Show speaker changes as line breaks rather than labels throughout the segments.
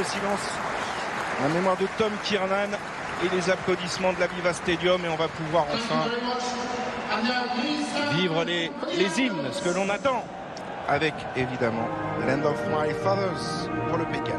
de silence en mémoire de Tom Kiernan et les applaudissements de l'Aviva Stadium, et on va pouvoir enfin vivre les hymnes, ce que l'on attend, avec évidemment Land of My Fathers pour le Pays de Galles.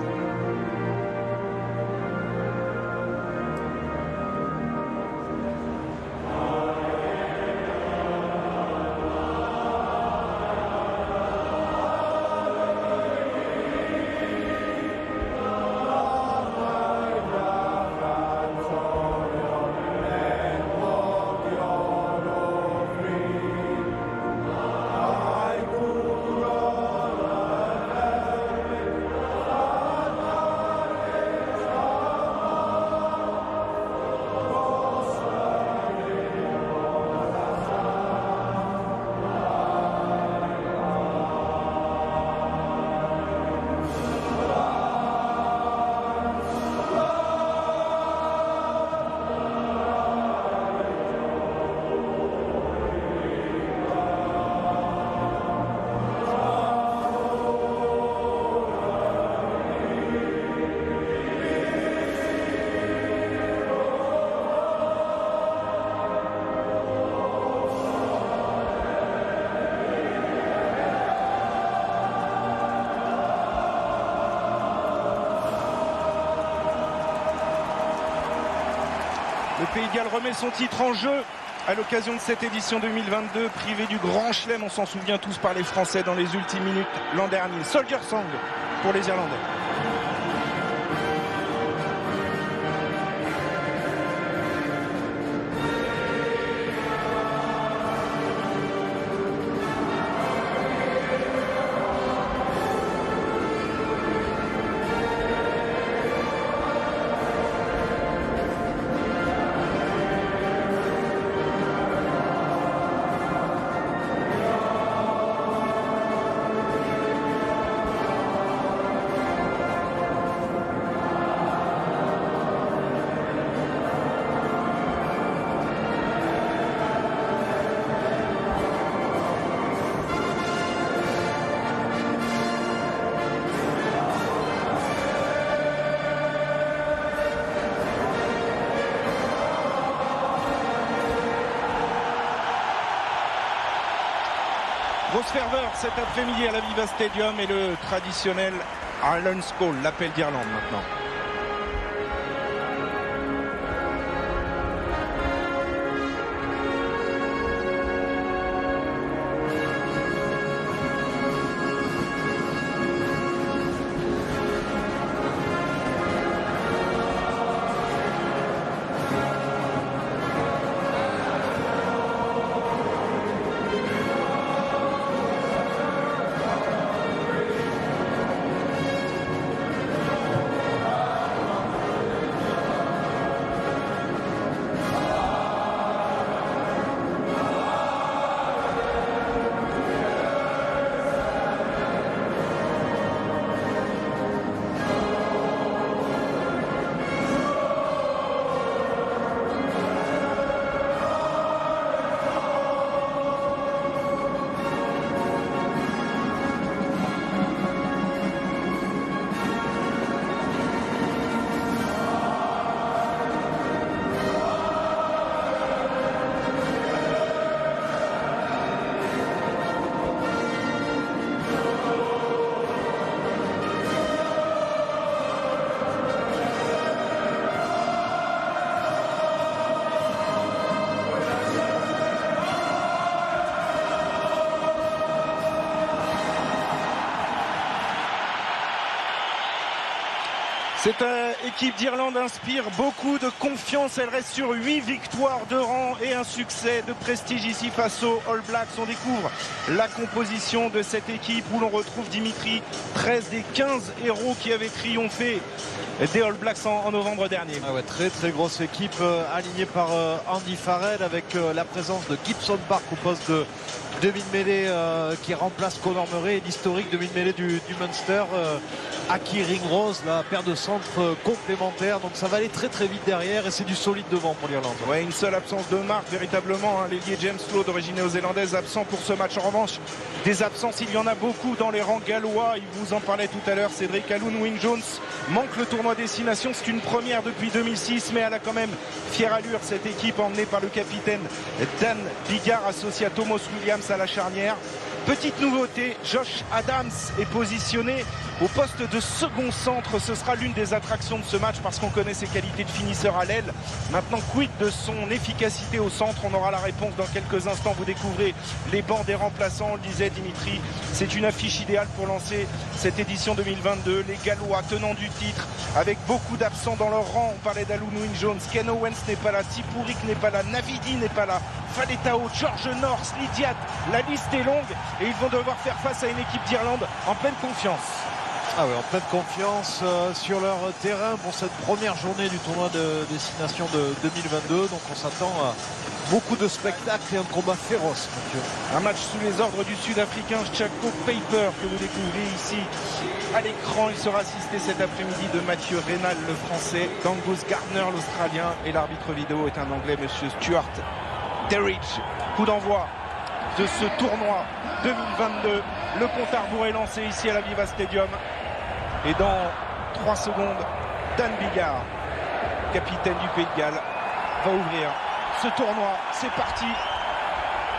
Le Pays de Galles remet son titre en jeu à l'occasion de cette édition 2022, privé du Grand Chelem, on s'en souvient tous, par les Français dans les ultimes minutes l'an dernier. Soldier Song pour les Irlandais. Grosse ferveur cet après-midi à l'Aviva Stadium et le traditionnel Ireland's Call, l'appel d'Irlande maintenant. Cette équipe d'Irlande inspire beaucoup de confiance. Elle reste sur 8 victoires de rang et un succès de prestige ici face aux All Blacks. On découvre la composition de cette équipe où l'on retrouve Dimitri, 13 des 15 héros qui avaient triomphé des All Blacks en novembre dernier.
Ah ouais, très grosse équipe alignée par Andy Farrell, avec la présence de Gibson Park au poste demi-mêlée qui remplace Conor Murray, l'historique demi-mêlée du Munster, Aki Ringrose, la paire de centres complémentaires. Donc ça va aller très très vite derrière et c'est du solide devant pour l'Irlande.
Ouais, une seule absence de marque véritablement, hein. L'ailier James Lowe d'origine néo-zélandaise absent pour ce match. En revanche, des absences, il y en a beaucoup dans les rangs gallois. Il vous en parlait tout à l'heure, Cédric. Alun Wyn-Jones manque le tournoi Destination. C'est une première depuis 2006, mais elle a quand même fière allure cette équipe emmenée par le capitaine Dan Biggar, associé à Thomas Williams à la charnière. Petite nouveauté, Josh Adams est positionné au poste de second centre. Ce sera l'une des attractions de ce match parce qu'on connaît ses qualités de finisseur à l'aile. Maintenant, quid de son efficacité au centre? On aura la réponse dans quelques instants. Vous découvrez les bancs des remplaçants. On le disait, Dimitri, c'est une affiche idéale pour lancer cette édition 2022. Les Gallois tenants du titre avec beaucoup d'absents dans leur rang. On parlait d'Alun Wyn-Jones, Ken Owens n'est pas là, Tipuric n'est pas là, Navidi n'est pas là, Faletao, George North, Lydiat, la liste est longue et ils vont devoir faire face à une équipe d'Irlande en pleine confiance.
Ah ouais, en pleine confiance sur leur terrain pour cette première journée du tournoi de Destination de 2022. Donc on s'attend à beaucoup de spectacles et un combat féroce, Mathieu.
Un match sous les ordres du Sud-Africain Chaco Paper que vous découvrez ici à l'écran. Il sera assisté cet après-midi de Mathieu Reynal, le Français, d'Angus Gardner, l'Australien, et l'arbitre vidéo est un Anglais, Monsieur Stuart Derridge. Coup d'envoi de ce tournoi 2022. Le compte à rebours est lancé ici à la Viva Stadium. Et dans 3 secondes, Dan Biggar, capitaine du Pays de Galles, va ouvrir ce tournoi. C'est parti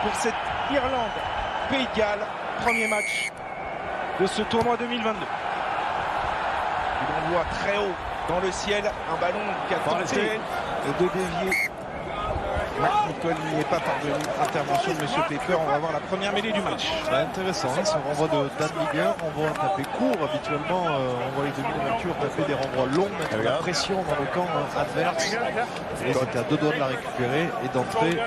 pour cette Irlande-Pays de Galles. Premier match de ce tournoi 2022. Il envoie très haut dans le ciel un ballon qui a tenté de dévier. McNicol n'y est pas parvenu. Intervention de M. Paper. On va voir la première mêlée du match.
C'est intéressant, hein, ce renvoi de Dan Biggar. On voit taper court. Habituellement, on voit les demi-ouvertures taper des renvois longs, mettre la pression dans le camp adverse. Et c'était à 2 doigts de la récupérer et d'entrer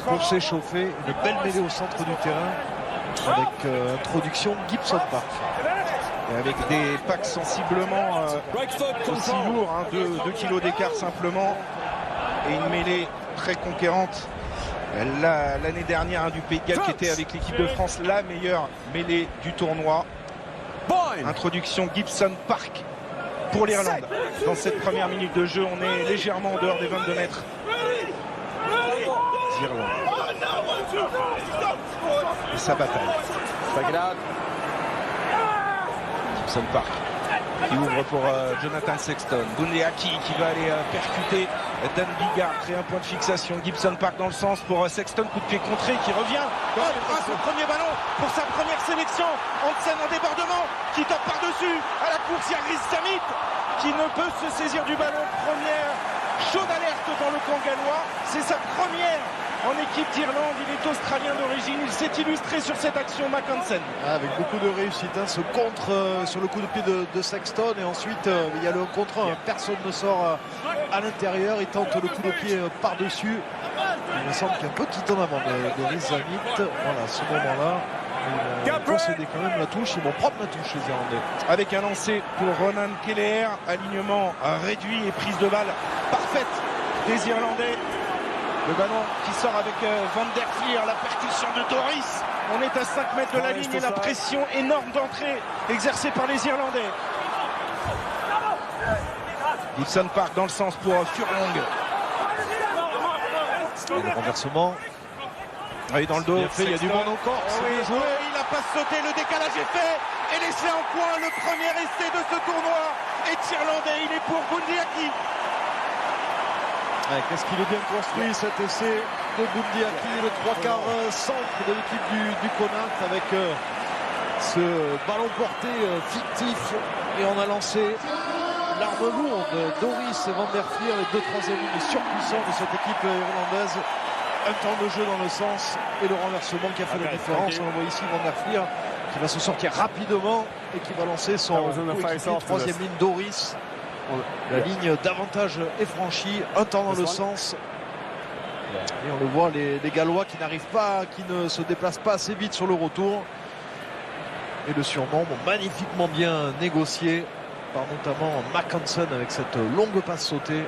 pour s'échauffer. Une belle mêlée au centre du terrain avec introduction Gibson Park.
Et avec des packs sensiblement aussi lourds, hein, 2 kilos d'écart simplement. Et une mêlée très conquérante l'année dernière, hein, du Pays de Galles, qui était avec l'équipe de France la meilleure mêlée du tournoi. Introduction Gibson Park pour l'Irlande. Dans cette première minute de jeu, on est légèrement en dehors des 22 mètres. Irlande. Et sa bataille. Gibson Park qui ouvre pour Jonathan Sexton. Bundeaki qui va aller percuter Dan Biggar, créer un point de fixation. Gibson Park dans le sens pour Sexton, coup de pied contré qui revient. Son premier ballon pour sa première sélection. Hansen en débordement qui tape par-dessus. À la course, il y a Rhys Samit qui ne peut se saisir du ballon. Première chaude alerte dans le camp gallois. C'est sa première en équipe d'Irlande. Il est australien d'origine. Il s'est illustré sur cette action, Hansen.
Avec beaucoup de réussite, hein, ce contre sur le coup de pied de Sexton, et ensuite il y a le contre, hein, personne ne sort à l'intérieur, il tente le coup de pied par-dessus. Il me semble qu'il y a un petit temps avant de Rhys Samit. Voilà, à ce moment-là, ils vont concéder quand même la touche, ils vont prendre la touche les Irlandais.
Avec un lancer pour Ronan Kelleher, alignement réduit et prise de balle parfaite des Irlandais. Le ballon qui sort avec Van der Flier, la percussion de Doris. On est à 5 mètres de la ligne et la pression énorme d'entrée exercée par les Irlandais. Gibson Park dans le sens pour Furlong.
Et le renversement.
Oui, dans le dos.
Il y a du bon encore.
Il a pas sauté, le décalage est fait. Et l'essai en coin, le premier essai de ce tournoi est irlandais. Il est pour Bundeaki.
Ouais, qu'est-ce qu'il est bien construit cet essai de Bundeaki, le 3/4 centre de l'équipe du Connacht, avec ce ballon porté fictif, et on a lancé l'arme lourde. Doris et Van der Flier, les 2 troisièmes lignes surpuissants de cette équipe irlandaise. Un temps de jeu dans le sens et le renversement qui a fait la différence. On voit ici Van der Flier qui va se sortir rapidement et qui va lancer son troisième ligne, Doris. La ligne d'avantage est franchie, un temps dans le sens. Et on le voit, les Gallois qui n'arrivent pas, qui ne se déplacent pas assez vite sur le retour. Et le surnombre magnifiquement bien négocié par notamment Hansen avec cette longue passe sautée.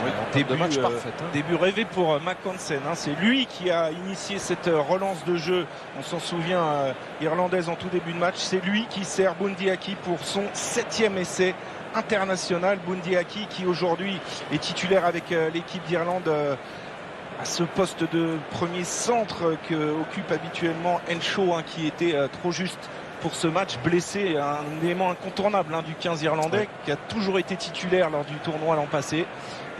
Oui,
début, match parfait,
début rêvé pour Mac Hansen. C'est lui qui a initié cette relance de jeu. On s'en souvient, irlandaise en tout début de match. C'est lui qui sert Bundee Aki pour son 7e essai international. Bundee Aki qui aujourd'hui est titulaire avec l'équipe d'Irlande à ce poste de premier centre que occupe habituellement Henshaw, qui était trop juste pour ce match, blessé, un élément incontournable du 15 irlandais qui a toujours été titulaire lors du tournoi l'an passé.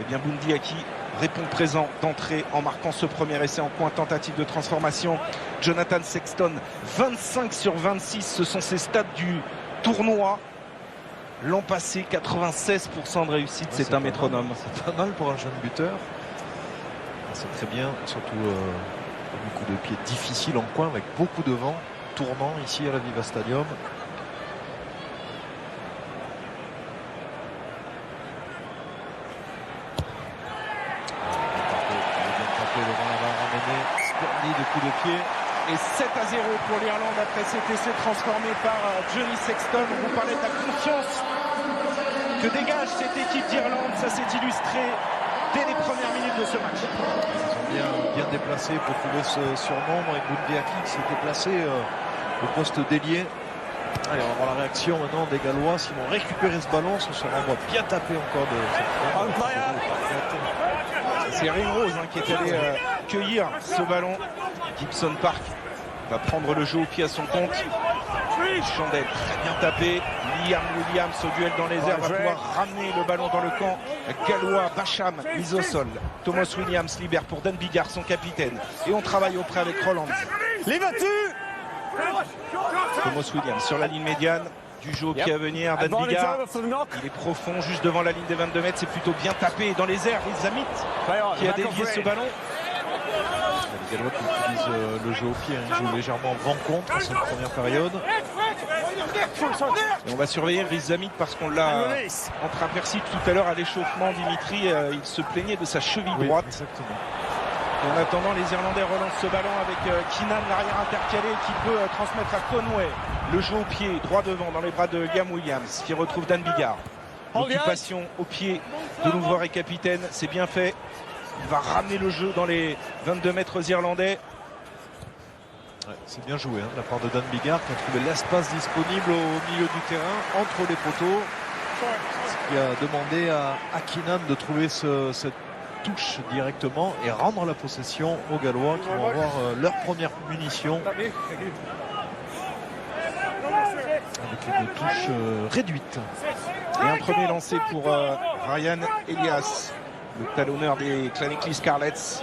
Et bien Bundee Aki répond présent d'entrée en marquant ce premier essai en coin, tentative de transformation. Jonathan Sexton, 25 sur 26, ce sont ses stats du tournoi. L'an passé, 96% de réussite, c'est un métronome.
C'est pas mal pour un jeune buteur. C'est très bien, surtout un coup de pied difficile en coin avec beaucoup de vent tournant ici à la Viva Stadium. De coup de pied.
Et 7-0 pour l'Irlande après cet essai transformé par Johnny Sexton. Vous parlez de la confiance que dégage cette équipe d'Irlande. Ça s'est illustré dès les premières minutes de ce match.
Ils sont bien déplacés pour trouver ce surnom. Et Bundee Aki qui s'était placé au poste d'ailier. Allez, on va voir la réaction maintenant des Gallois. S'ils vont récupérer ce ballon, ce sera on va bien taper encore de cette fois.
C'est Ringrose qui est allé cueillir ce ballon. Gibson Park va prendre le jeu au pied à son compte. Chandelle très bien tapé. Liam Williams au duel dans les airs va pouvoir ramener le ballon dans le camp gallois. Basham mise au sol. Thomas Williams libère pour Dan Biggar, son capitaine. Et on travaille auprès avec Roland.
Les battus.
Thomas Williams sur la ligne médiane. Du jeu au pied à venir, Dan Biggar, il est profond juste devant la ligne des 22 mètres, c'est plutôt bien tapé dans les airs. Riz Zamit qui a dévié ce ballon.
Les Gallois qui utilisent le jeu au pied, ils jouent légèrement vent-contre dans cette première période.
Et on va surveiller Riz Zamit parce qu'on l'a entreaperçu tout à l'heure à l'échauffement. Dimitri, il se plaignait de sa cheville droite.
Exactement.
En attendant, les Irlandais relancent ce ballon avec Keenan, l'arrière intercalé, qui peut transmettre à Conway. Le jeu au pied, droit devant, dans les bras de Liam Williams, qui retrouve Dan Biggar. L'occupation au pied de l'ouvreur et capitaine, c'est bien fait. Il va ramener le jeu dans les 22 mètres irlandais.
Ouais, c'est bien joué de la part de Dan Biggar qui a trouvé l'espace disponible au milieu du terrain, entre les poteaux. Ce qui a demandé à Keenan de trouver cette touche directement et rendre la possession aux Gallois qui vont avoir leur première munition avec une touche réduite.
Et un premier lancé pour Ryan Elias, le talonneur des Clannickley Scarlets.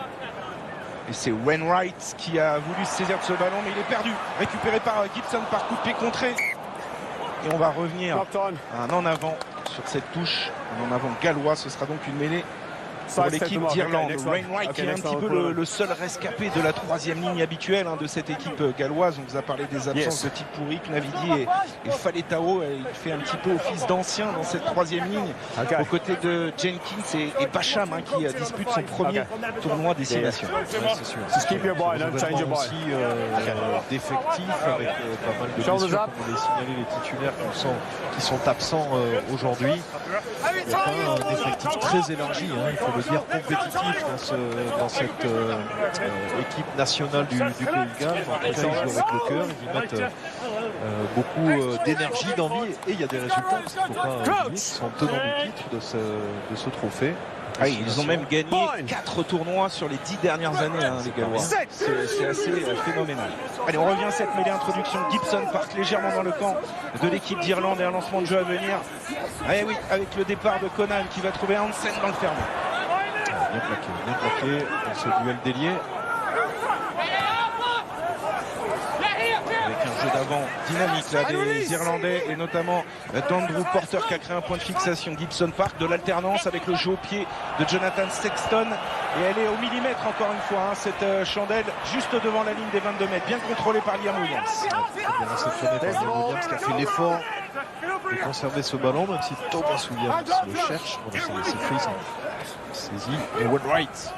Et c'est Wainwright qui a voulu se saisir de ce ballon, mais il est perdu. Récupéré par Gibson par coup de pied contré. Et on va revenir à un en avant sur cette touche. Un en avant gallois, ce sera donc une mêlée pour l'équipe d'Irlande. Wainwright qui est un petit peu le seul rescapé de la troisième ligne habituelle de cette équipe galloise. On vous a parlé des absences de Tipuric, Navidi et Faletao. Il fait un petit peu office d'ancien dans cette troisième ligne aux côtés de Jenkins et Basham qui dispute son premier tournoi Destination.
C'est sûr. Aussi d'effectifs avec pas mal de blessures, comme on l'a signalé, les titulaires qui sont absents aujourd'hui. Il y a un effectif très élargi, il faut le dire, compétitif dans cette équipe nationale du Pays de Galles. En tout cas, ils jouent avec le cœur, ils y mettent beaucoup d'énergie, d'envie, et il y a des résultats, parce qu'il ne faut pas oublier qu'ils sont tenants du titre de ce trophée.
Ils ont même gagné 4 tournois sur les 10 dernières années, les Gallois. C'est assez phénoménal. Allez, on revient à cette mêlée introduction. Gibson Park légèrement dans le camp de l'équipe d'Irlande et un lancement de jeu à venir. Oui, avec le départ de Conan qui va trouver Hansen dans le fermé.
Bien plaqué dans ce duel d'ailier.
Avec un jeu d'avant dynamique des Irlandais et notamment d'Andrew Porter qui a créé un point de fixation. Gibson Park, de l'alternance avec le jeu au pied de Jonathan Sexton. Et elle est au millimètre encore une fois, cette chandelle juste devant la ligne des 22 mètres, bien contrôlée par Liam Williams.
Bien réceptionné par Liam Williams qui a fait l'effort de conserver ce ballon, même si Thomas Williams le cherche. Voilà, c'est pris, saisi. Et Wainwright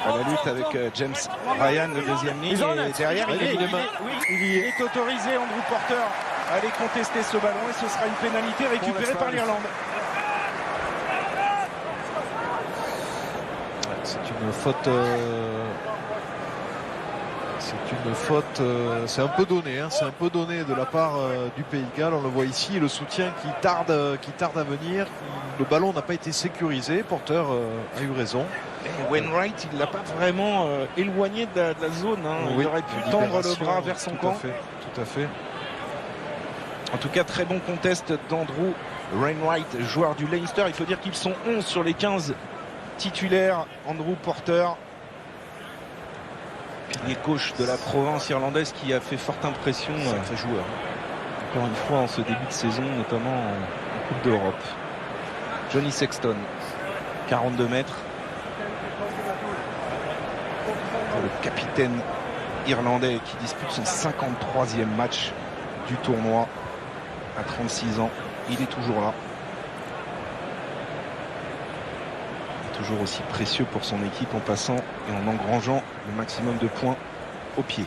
à la lutte avec James Ryan, le deuxième ligne. Et derrière, il est autorisé, Andrew Porter, à aller contester ce ballon. Et ce sera une pénalité récupérée par l'Irlande.
c'est une faute. C'est un peu donné, hein, c'est un peu donné de la part du Pays de Galles. On le voit ici, le soutien qui tarde à venir. Le ballon n'a pas été sécurisé. Porter a eu raison.
Et Wainwright, il l'a pas vraiment éloigné de la zone. Hein.
Oui,
il aurait pu tendre le bras vers son camp.
Tout à fait.
En tout cas, très bon contest d'Andrew Wainwright, joueur du Leinster. Il faut dire qu'ils sont 11 sur les 15 titulaires. Andrew Porter, pilier gauche de la province irlandaise, qui a fait forte impression.
Sacré joueur.
Encore une fois en ce début de saison, notamment en Coupe d'Europe. Johnny Sexton, 42 mètres. Pour le capitaine irlandais qui dispute son 53e match du tournoi à 36 ans. Il est toujours là. Il est toujours aussi précieux pour son équipe en passant et en engrangeant le maximum de points au pied.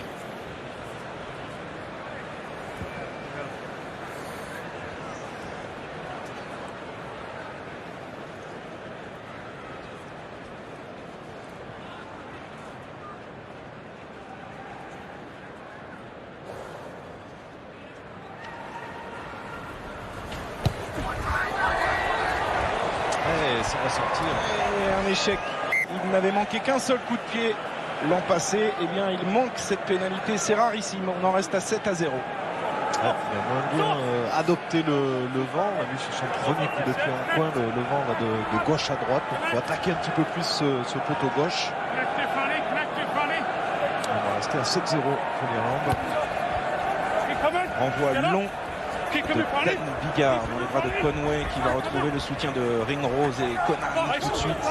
Ça va sortir.
Et un échec. Il n'avait manqué qu'un seul coup de pied l'an passé. Eh bien, il manque cette pénalité. C'est rarissime. On en reste à 7-0.
Il a moins bien adopté le vent. On a vu sur son premier coup de pied en coin, le vent va de gauche à droite. Donc il faut attaquer un petit peu plus ce poteau gauche. On va rester à 7-0 pour l'Irlande.
Renvoi long de Dan Bigard dans les bras de Conway, qui va retrouver le soutien de Ringrose et Conan tout de suite.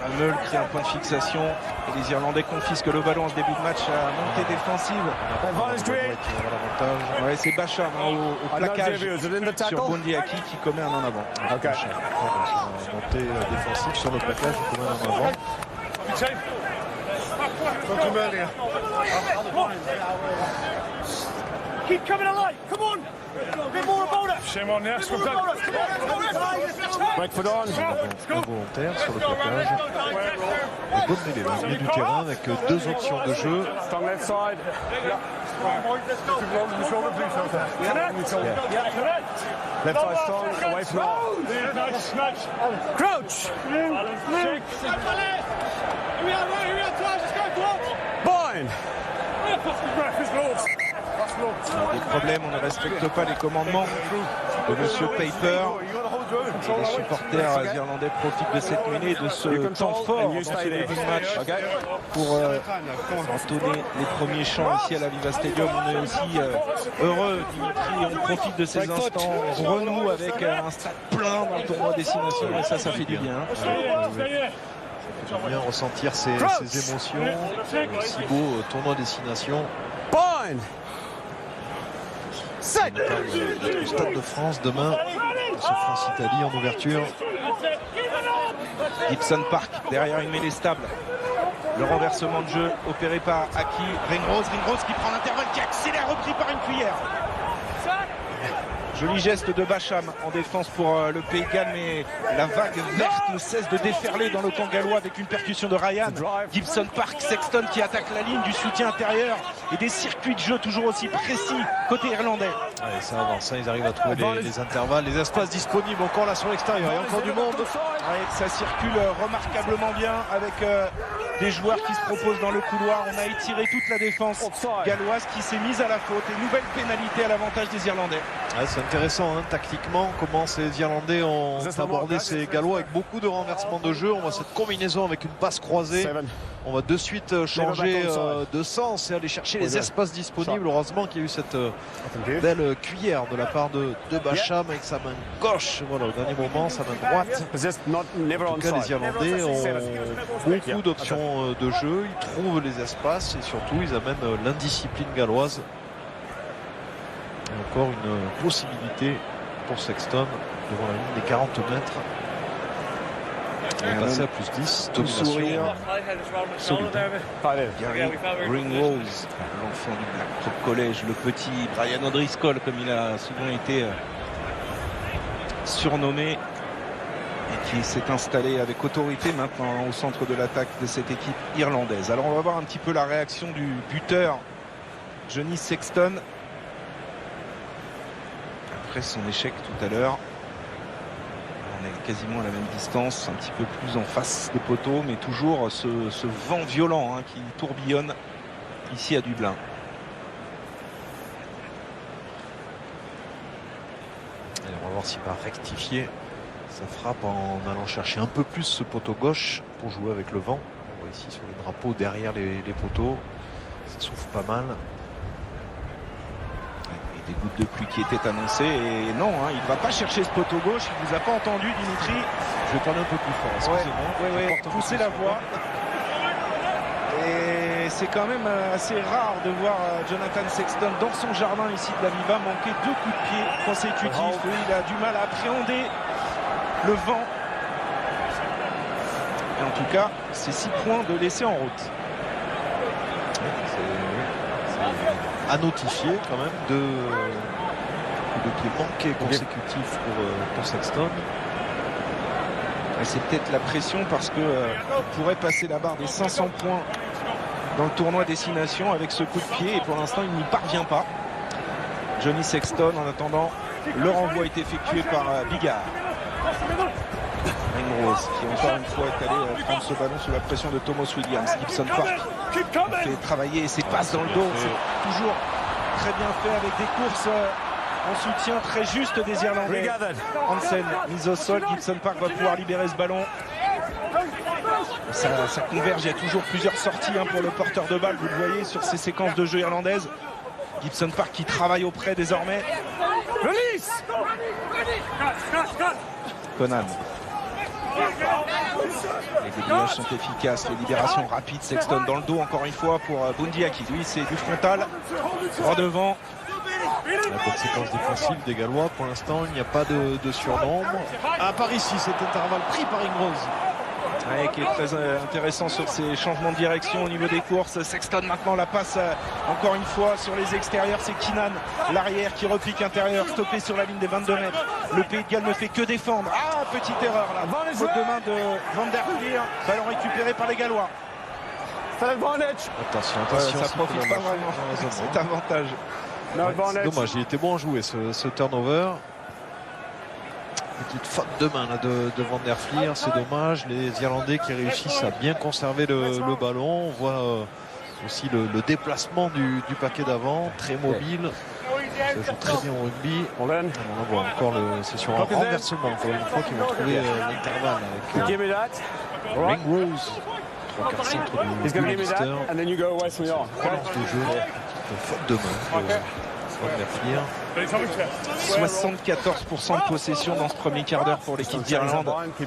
La meule crée un point de fixation et les Irlandais confisquent le ballon en ce début de match à montée défensive. Ouais, c'est Bacham au plaquage sur Bundyaki qui commet un en avant.
Montée défensive sur le plaquage, il commet un en avant.
Keep coming alive. Come on. A bit more about it. Shame on you.
Breakford on. Involontaire sur le plaquage. Et bonne mêlée dans le milieu du terrain avec deux options de jeu.
Left side strong, away from Crouch. Boyne.
Des problèmes, on ne respecte pas les commandements de Monsieur Paper. Les supporters irlandais profitent de cette mêlée, de ce temps fort dans ce début de match pour entonner les premiers chants ici à l'Aviva Stadium. On est aussi heureux, Dimitri, on profite de ces instants, on renoue avec un stade plein dans le tournoi Destination et ça fait du bien.
J'aime bien ressentir ces émotions. Si beau tournoi Destination.
Boyne.
Le Stade de France demain, ce France-Italie en ouverture.
Gibson Park derrière une mêlée stable. Le renversement de jeu opéré par Aki. Ringrose qui prend l'intervalle, qui accélère, repris par une cuillère. Joli geste de Bacham en défense pour le Pays de Galles, mais la vague verte ne cesse de déferler dans le camp gallois avec une percussion de Ryan. Gibson Park, Sexton qui attaque la ligne, du soutien intérieur et des circuits de jeu toujours aussi précis côté irlandais.
Allez, ça avance, ils arrivent à trouver les intervalles, les espaces disponibles encore là sur l'extérieur. Il y a encore du monde.
Ouais, ça circule remarquablement bien avec des joueurs qui se proposent dans le couloir. On a étiré toute la défense galloise qui s'est mise à la faute et nouvelle pénalité à l'avantage des Irlandais.
Ouais, c'est intéressant tactiquement comment ces Irlandais ont abordé ces Gallois avec beaucoup de renversements de jeu. On voit cette combinaison avec une passe croisée. On va de suite changer de sens et aller chercher les espaces disponibles. Heureusement qu'il y a eu cette belle cuillère de la part de Bacham avec sa main gauche. Voilà, au dernier moment, sa main droite. En tout cas, les Irlandais ont beaucoup d'options de jeu. Ils trouvent les espaces et surtout, ils amènent l'indiscipline galloise. Et encore une possibilité pour Sexton devant la ligne des 40 mètres. On est passé à plus 10.
Tout sourire. Gary Ringrose, l'enfant du Blackrock College, le petit Brian O'Driscoll, comme il a souvent été surnommé, et qui s'est installé avec autorité maintenant au centre de l'attaque de cette équipe irlandaise. Alors on va voir un petit peu la réaction du buteur Johnny Sexton après son échec tout à l'heure. On est quasiment à la même distance, un petit peu plus en face des poteaux, mais toujours ce vent violent qui tourbillonne ici à Dublin.
Et on va voir s'il va rectifier sa frappe en allant chercher un peu plus ce poteau gauche pour jouer avec le vent. On voit ici sur le drapeau derrière les poteaux, ça souffle pas mal.
Des gouttes de pluie qui étaient annoncées et non, il ne va pas chercher ce poteau gauche, il ne vous a pas entendu Dimitri.
Je vais parler un peu plus fort, excusez-moi.
Poussez la voix. Et c'est quand même assez rare de voir Jonathan Sexton dans son jardin ici de la Viva manquer 2 coups de pied consécutifs. Il a du mal à appréhender le vent. Et en tout cas, c'est 6 points de laisser en route.
À notifier quand même de pieds manqués consécutifs pour Sexton.
Et c'est peut-être la pression parce que il pourrait passer la barre des 500 points dans le tournoi destination avec ce coup de pied et pour l'instant il n'y parvient pas. Johnny Sexton, en attendant, le renvoi est effectué par Bigard. Ringrose qui encore une fois est allé prendre ce ballon sous la pression de Thomas Williams. Gibson Park fait travailler ses passes dans le dos. C'est toujours très bien fait avec des courses en soutien très juste des Irlandais. Hansen mise au sol, Gibson Park va pouvoir libérer ce ballon. Ça converge, il y a toujours plusieurs sorties pour le porteur de balle, vous le voyez sur ces séquences de jeu irlandaises. Gibson Park qui travaille auprès désormais. Conan. Les dégages sont efficaces, les libérations rapides. Sexton dans le dos encore une fois pour Bundiaki. Lui c'est du frontal, droit devant.
La bonne séquence défensive des Gallois. Pour l'instant il n'y a pas de surnombre. À part ici cet intervalle pris par Ringrose.
Ouais, qui est très intéressant sur ses changements de direction au niveau des courses. Sexton maintenant la passe encore une fois sur les extérieurs, c'est Keenan, l'arrière qui repique intérieur, stoppé sur la ligne des 22 mètres. Le Pays de Galles ne fait que défendre. Ah, petite erreur là, faute de main de Van der Flier, ballon récupéré par les Gallois.
Attention,
ça profite pas vraiment, cet avantage.
C'est dommage, il était bon à jouer ce turnover. Petite faute de main là, de Van der Flier, c'est dommage. Les Irlandais qui réussissent à bien conserver le ballon. On voit aussi le déplacement du paquet d'avant, très mobile. Ça joue très bien au rugby. On voit encore, c'est sur un renversement, encore une fois, qu'ils vont trouver l'intervalle avec Ringrose, 3/4 centre du Leinster. Relance de jeu, faute de main. Van der Flier.
74% de possession dans ce premier quart d'heure pour l'équipe d'Irlande qui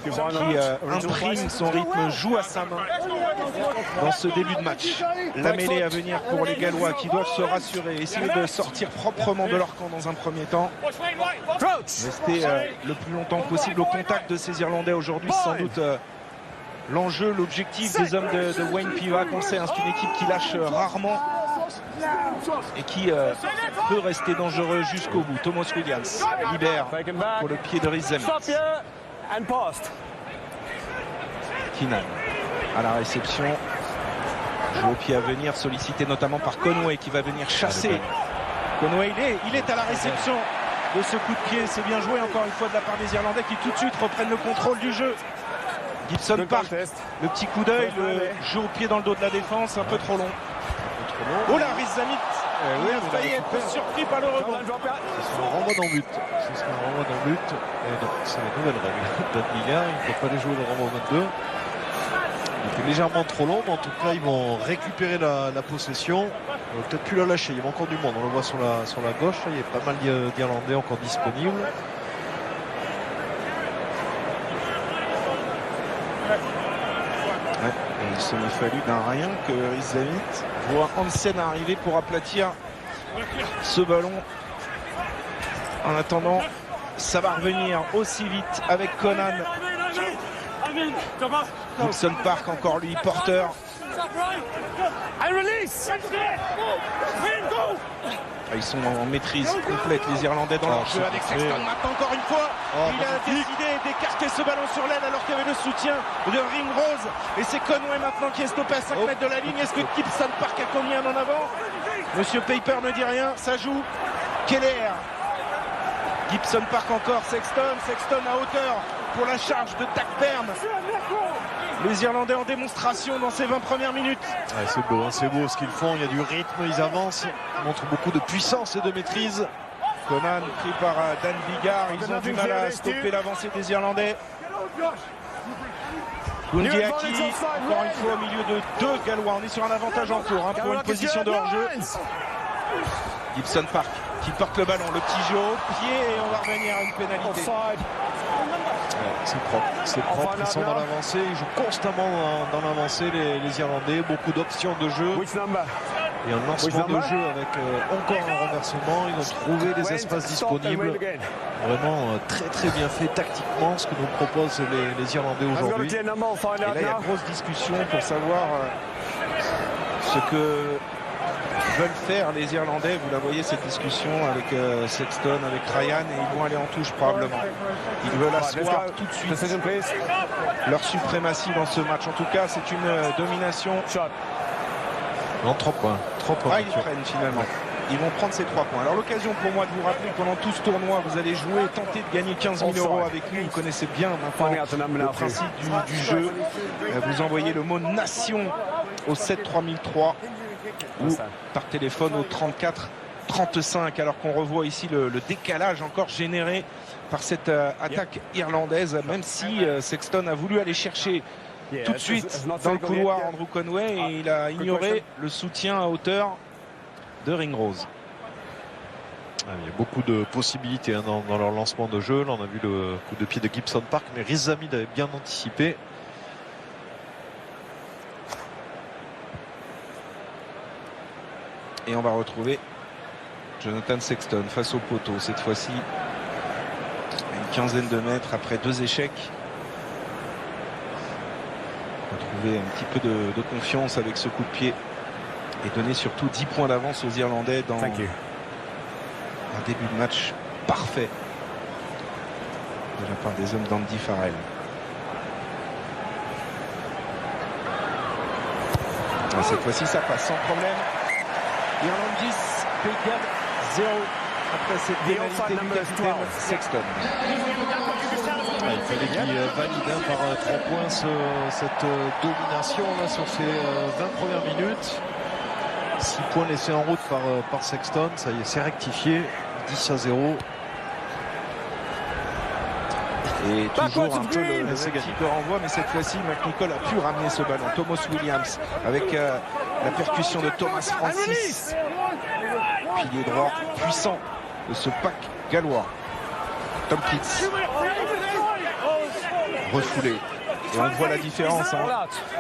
imprime son rythme, joue à sa main dans ce début de match. La mêlée à venir pour les Gallois qui doivent se rassurer, essayer de sortir proprement de leur camp dans un premier temps, rester le plus longtemps possible au contact de ces Irlandais aujourd'hui. Sans doute l'enjeu, l'objectif des hommes de Wayne Pivac. On sait, c'est une équipe qui lâche rarement et qui peut rester dangereux jusqu'au bout. Thomas Williams libère pour le pied de Rhys Zammit. Keenan à la réception, joue au pied à venir, sollicité notamment par Conway qui va venir chasser. Conway il est à la réception de ce coup de pied. C'est bien joué encore une fois de la part des Irlandais qui tout de suite reprennent le contrôle du jeu. Gibson Park, le petit coup d'œil, le jeu au pied dans le dos de la défense, un peu trop long. Oh là, Rhys Zammit, il a failli être surpris par le rebond.
C'est un renvoi dans but. C'est un renvoi dans but. Et non, c'est la nouvelle règle de Liga. Il ne faut pas aller jouer le renvoi 22. Il était légèrement trop long, mais en tout cas, ils vont récupérer la possession. Peut-être plus la lâcher. Il y a encore du monde. On le voit sur la gauche. Il y a pas mal d'Irlandais encore disponibles.
Il s'en a fallu d'un rien que Rhys Zammit voit Hansen arriver pour aplatir ce ballon. En attendant, ça va revenir aussi vite avec Conan. Gibson Park, encore lui, porteur. Ils sont en maîtrise complète, les Irlandais, dans leur jeu, avec Sexton maintenant encore une fois. Il a décidé d'écarter ce ballon sur l'aile alors qu'il y avait le soutien de Ringrose. Et c'est Conway maintenant qui est stoppé à 5 mètres de la ligne. Est-ce que Gibson Park a combien en avant? Monsieur Paper ne dit rien, ça joue. Keller. Gibson Park encore, Sexton à hauteur pour la charge de Tack Bern. Les Irlandais en démonstration dans ces 20 premières minutes.
Ouais, c'est beau ce qu'ils font, il y a du rythme, ils avancent, ils montrent beaucoup de puissance et de maîtrise.
Conan pris par Dan Biggar, ils ont du mal à stopper l'avancée des Irlandais. Gundiaki, encore une fois au milieu de 2 Gallois, on est sur un avantage en cours pour une position de hors-jeu. Gibson Park qui porte le ballon, le petit jeu au pied et on va revenir à une pénalité.
C'est propre, ils sont dans l'avancée, ils jouent constamment dans l'avancée les Irlandais, beaucoup d'options de jeu et un lancement de jeu avec encore un renversement, ils ont trouvé les espaces disponibles, vraiment très bien fait tactiquement ce que nous proposent les Irlandais aujourd'hui.
Et là il y a grosse discussion pour savoir ce que veulent faire les Irlandais. Vous la voyez cette discussion avec Sexton, avec Ryan, et ils vont aller en touche probablement. Ils veulent asseoir tout de suite leur suprématie dans ce match. En tout cas, c'est une domination.
Non, 3 points.
Ils prennent finalement. Ils vont prendre ces 3 points. Alors l'occasion pour moi de vous rappeler que pendant tout ce tournoi, vous allez jouer et tenter de gagner 15 000 € avec nous. Vous connaissez bien maintenant le principe du jeu. Vous envoyez le mot nation au 73003 ou par téléphone au 34-35, alors qu'on revoit ici le décalage encore généré par cette attaque irlandaise, même si Sexton a voulu aller chercher tout de suite dans le couloir Andrew Conway et il a ignoré le soutien à hauteur de Ringrose.
Il y a beaucoup de possibilités dans leur lancement de jeu. Là, on a vu le coup de pied de Gibson Park, mais Riz Zamid avait bien anticipé.
Et on va retrouver Jonathan Sexton face au poteau. Cette fois-ci, une quinzaine de mètres après 2 échecs. Retrouver un petit peu de confiance avec ce coup de pied et donner surtout 10 points d'avance aux Irlandais dans un début de match parfait de la part des hommes d'Andy Farrell. Et cette fois-ci, ça passe sans problème. Irlande 10, Pays de Galles 0 après cette pénalité du capitaine Sexton.
Il fallait qu'il valide par 3 points cette domination là, sur ces 20 premières minutes. 6 points laissés en route par Sexton, ça y est, c'est rectifié, 10-0.
Et toujours un peu le petit peu renvoi, mais cette fois-ci McNichol a pu ramener ce ballon. Thomas Williams avec la percussion de Thomas Francis, pilier droit puissant de ce pack gallois. Tom Kitts refoulé, et on voit la différence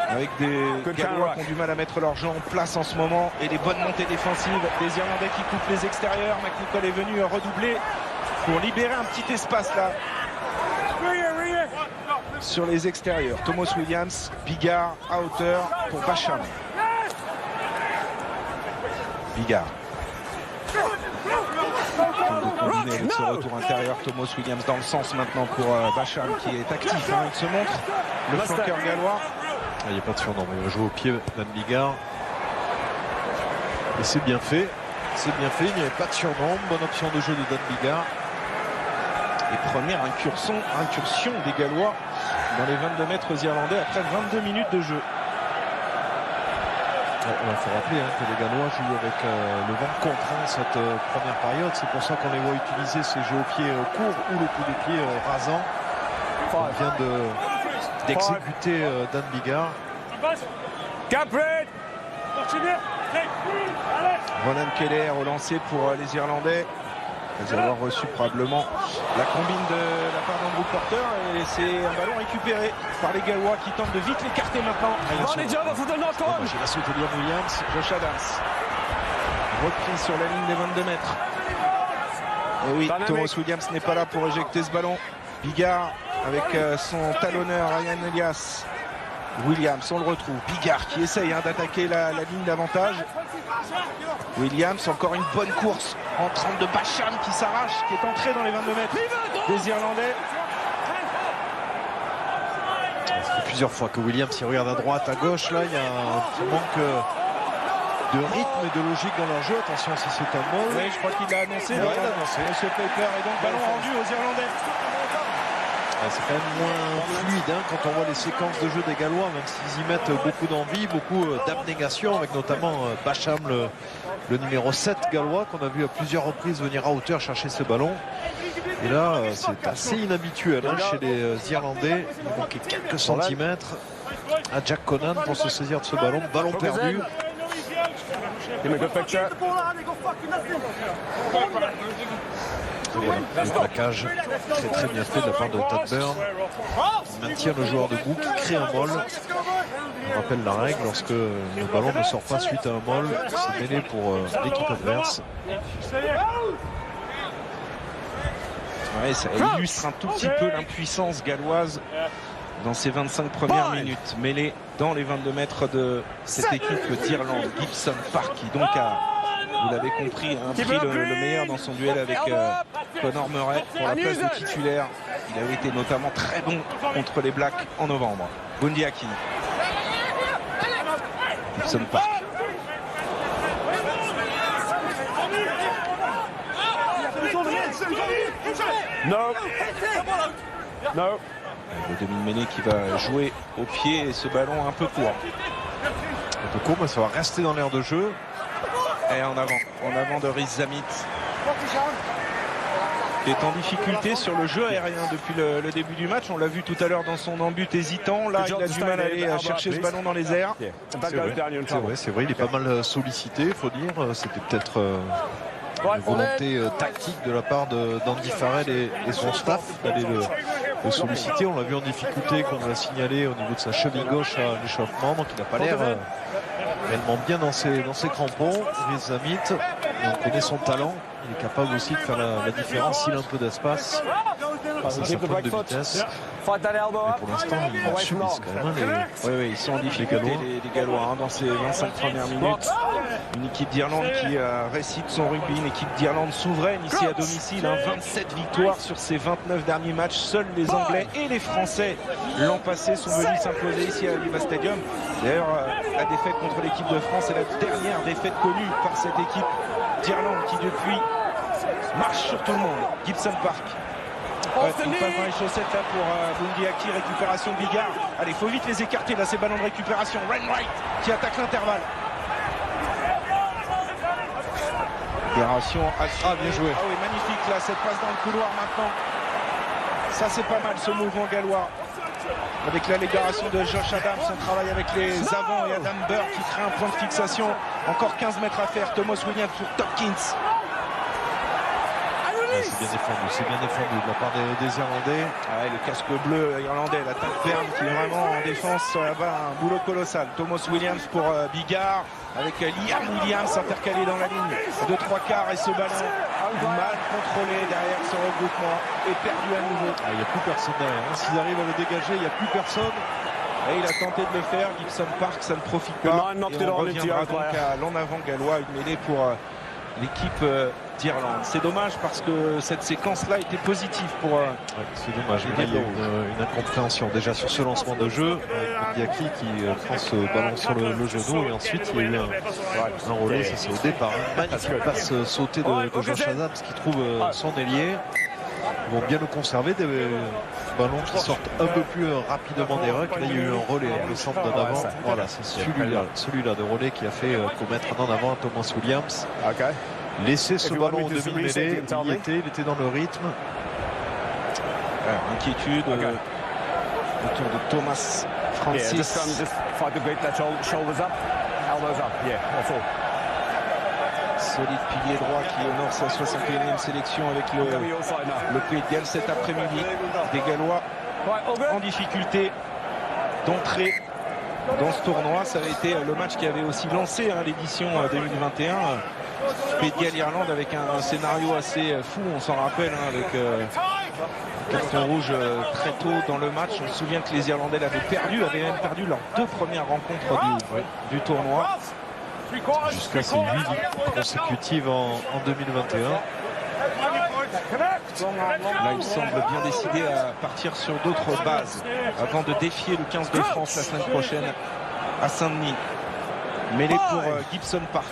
avec des Gallois qui ont du mal à mettre leur jeu en place en ce moment, et les bonnes montées défensives des Irlandais qui coupent les extérieurs. McNichol est venu redoubler pour libérer un petit espace là sur les extérieurs. Thomas Williams, Biggar à hauteur pour Basham. Biggar de combiner avec ce retour intérieur. Thomas Williams dans le sens maintenant pour Basham qui est actif, il se montre, le flanqueur gallois.
Il n'y a pas de surnom, il va jouer au pied Dan Biggar et c'est bien fait, il n'y avait pas de surnom. Bonne option de jeu de Dan Biggar.
Et première incursion des Gallois dans les 22 mètres irlandais après 22 minutes de jeu.
Il faut rappeler que les Gallois jouent avec le vent contraint cette première période. C'est pour ça qu'on les voit utiliser ces jeux au pied court ou le coup de pied rasant. On vient d'exécuter Dan Biggar.
Ronan Keller au lancer pour les Irlandais. Après avoir reçu probablement la combine de la part d'Andrew Porter, et c'est un ballon récupéré par les Gallois qui tentent de vite l'écarter maintenant.
J'ai la sauté Liam Williams.
Josh Adams repris sur la ligne des 22 mètres. Et oui, Thomas Williams n'est pas là pour éjecter ce ballon. Biggar avec son talonneur Ryan Elias Williams, on le retrouve. Bigard qui essaye d'attaquer la ligne d'avantage. Williams, encore une bonne course en train de Basham qui s'arrache, qui est entré dans les 22 mètres des Irlandais.
Ça fait plusieurs fois que Williams il regarde à droite, à gauche. Là, il y a un petit manque de rythme et de logique dans leur jeu. Attention si c'est un maul.
Oui, je crois qu'il l'a annoncé.
Ouais, il l'a annoncé.
Monsieur Paper, et donc ballon rendu aux Irlandais.
C'est quand même moins fluide quand on voit les séquences de jeu des Gallois, même s'ils y mettent beaucoup d'envie, beaucoup d'abnégation, avec notamment Basham, le numéro 7 gallois, qu'on a vu à plusieurs reprises venir à hauteur chercher ce ballon. Et là, c'est assez inhabituel chez les Irlandais. Il manquait quelques centimètres à Jack Conan pour se saisir de ce ballon. Ballon perdu. Le plaquage très bien fait de la part de Todd Byrne. Il maintient le joueur debout qui crée un maul. On rappelle la règle, lorsque le ballon ne sort pas suite à un maul, c'est mêlé pour l'équipe adverse.
Ouais, ça illustre un tout petit peu l'impuissance galloise dans ces 25 premières minutes. Mêlée dans les 22 mètres de cette équipe d'Irlande. Gibson Park qui donc a, vous l'avez compris, a pris le meilleur dans son duel avec Conor Murray pour la place de titulaire. Il avait été notamment très bon contre les Blacks en novembre. Bundee Aki. Gibson Park.
No.
Le demi-mêlée qui va jouer au pied et ce ballon un peu court.
Un peu court, mais ça va rester dans l'air de jeu.
Et en avant de Riz Zamit, qui est en difficulté sur le jeu aérien depuis le début du match. On l'a vu tout à l'heure dans son embut hésitant. Là, il a du mal à aller chercher ce ballon dans les airs.
C'est vrai, il est pas mal sollicité, il faut dire. C'était peut-être une volonté tactique de la part d'Andy Farrell et son staff d'aller le solliciter. On l'a vu en difficulté, comme on l'a signalé au niveau de sa cheville gauche à l'échauffement. Donc il n'a pas l'air réellement bien dans ses crampons. Riz Zamit, on connaît son talent. Il est capable aussi de faire la différence s'il a un peu d'espace. Sa pointe de vitesse. Mais pour l'instant, ils subissent quand même.
Oui, ils sont en difficulté, les Gallois, dans ces 25 premières minutes. Une équipe d'Irlande qui récite son rugby, une équipe d'Irlande souveraine ici à domicile. 27 victoires sur ses 29 derniers matchs. Seuls les Anglais et les Français l'an passé sont venus s'imposer ici à l'Iva Stadium. D'ailleurs, la défaite contre l'équipe de France est la dernière défaite connue par cette équipe d'Irlande qui depuis marche sur tout le monde. Gibson Park. Une passe dans les chaussettes là pour Bundee Aki, récupération de Bigard. Allez, il faut vite les écarter là, ces ballons de récupération. Wainwright qui attaque l'intervalle. Récupération assurée.
Bien joué.
Ah oui, magnifique là, cette passe dans le couloir maintenant. Ça c'est pas mal ce mouvement gallois. Avec la libération de Josh Adams, on travaille avec les avants et Adam Burr qui crée un point de fixation. Encore 15 mètres à faire. Thomas Williams pour Tompkins.
C'est bien défendu de la part des Irlandais.
Ouais, le casque bleu irlandais, l'attaque Byrne qui est vraiment en défense là-bas, un boulot colossal. Thomas Williams pour Bigard avec Liam Williams intercalé dans la ligne de 3/4 et ce ballon mal contrôlé derrière ce regroupement est perdu à nouveau.
Il n'y a plus personne derrière. S'ils arrivent à le dégager, il n'y a plus personne.
Et il a tenté de le faire. Gibson Park, ça ne profite pas. Et on reviendra donc à l'en avant gallois, une mêlée pour l'équipe d'Irlande. C'est dommage parce que cette séquence-là était positive pour...
c'est dommage. Il y a une incompréhension déjà sur ce lancement de jeu avec Bundee Aki qui prend ce ballon sur le genou et ensuite il y a eu un relais, ça c'est au départ. Magnifique passe sautée de Josh Adams qui trouve son ailier. Ils vont bien le conserver, des ballons qui sortent un peu plus rapidement des rucks. Là il y a eu un relais, le centre d'en avant. Voilà, c'est celui-là de relais qui a fait commettre un en avant à Thomas Williams. Laisser ce ballon en demi-mêlée, il était dans le rythme.
Inquiétude autour de Thomas Francis. Solide pilier droit qui honore sa 61e sélection avec le Pays de Galles cet après-midi. Des Gallois en difficulté d'entrer dans ce tournoi. Ça avait été le match qui avait aussi lancé l'édition 2021. Pays de Galles-Irlande avec un scénario assez fou, on s'en rappelle, avec Carton rouge très tôt dans le match. On se souvient que les Irlandais avaient même perdu leurs 2 premières rencontres du tournoi.
Jusqu'à ces 8 consécutives en 2021.
Là, il semble bien décidé à partir sur d'autres bases avant de défier le 15 de France la semaine prochaine à Saint-Denis. Mêlée pour Gibson Park.